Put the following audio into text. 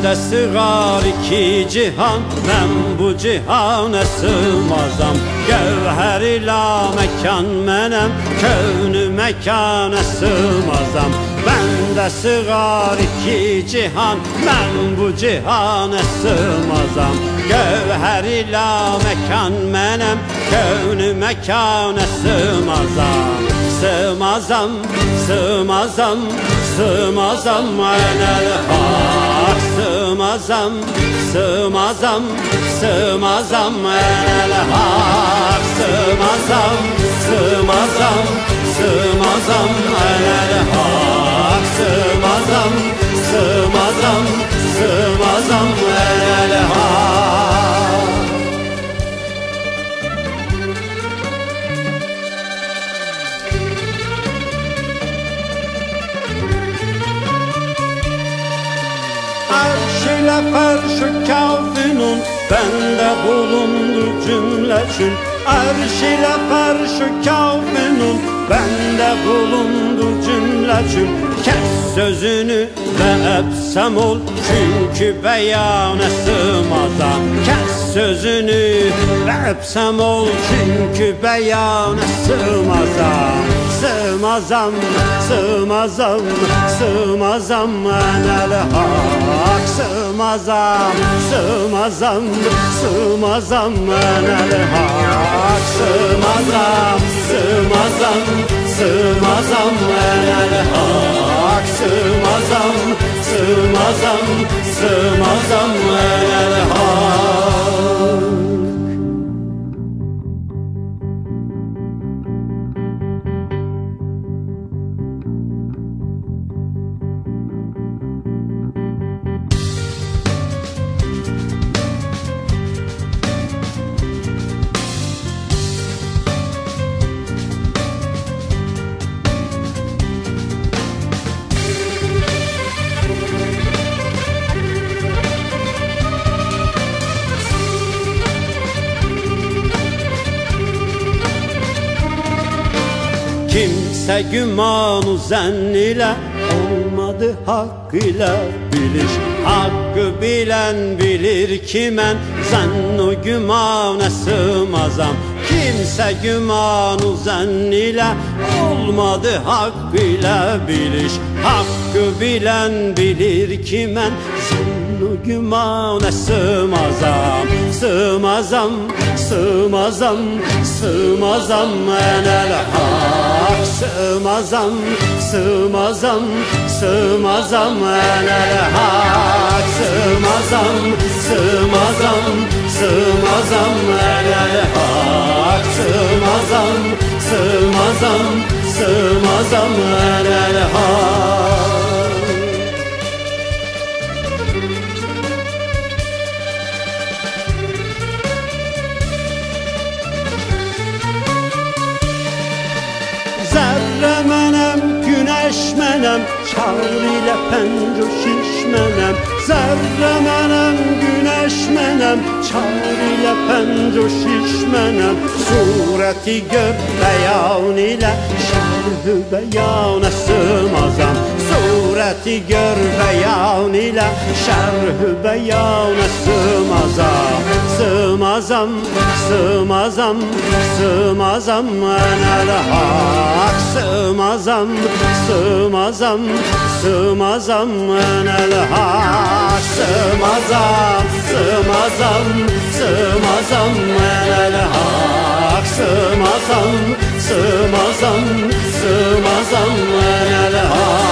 Bende sığar iki cihan, ben bu cihana sığmazam. Gevher ila mekan menem, kövnü mekana sığmazam. Bende sığar iki cihan, ben bu cihana sığmazam. Gevher ila mekan menem, kövnü mekana sığmazam. Sığmazam, sığmazam, sığmazam enel hak. Sığmazam, sığmazam, sığmazam enel hak. Sığmazam, sığmazam, sığmazam enel hak. Sığmazam, sığmazam, sığmazam enel hak. Arş ile ferş kâfinun, bende bulundu cümleçün. Arş ile ferş kâfinun, bende bulundu cümleçün. Kes sözünü ve epsem ol, çünkü beyana sığmazam. Kes sözünü ve epsem ol, çünkü beyana sığmazam. Sığmazam, sığmazam, sığmazam enel hak. Sığmazam, sığmazam, sığmazam enel hak. Sığmazam, sığmazam, sığmazam enel hak. Sığmazam, sığmazam, sığmazam enel hak. Kimse güman-ı zenn ile olmadı hakkıyla bilir. Hakkı bilen bilir ki men zenn-u gümana sığmazam. Kimse güman-ı zenn ile olmadı hakkıyla bilir. Hakkı bilen bilir ki men zenn-u gümana sığmazam. Sığmazam, sığmazam, sığmazam enel hak. Sığmazam, sığmazam, sığmazam enel hak. Sığmazam, sığmazam, sığmazam enel hak. Sığmazam, sığmazam, sığmazam enel hak. Zerre menem, güneş menem, çağır ile penco şişmenem. Zerre menem, güneş menem, çağır ile penco şişmenem. Sureti gör beyan ile şerh-ü beyana sığmazam. Sureti gör beyan ile şerh-ü beyana sığmazam. Sığmazam, sığmazam, sığmazam enel hak. Sığmazam, sığmazam, sığmazam enel hak. Sığmazam, sığmazam, sığmazam enel hak. Sığmazam, sığmazam, sığmazam enel hak.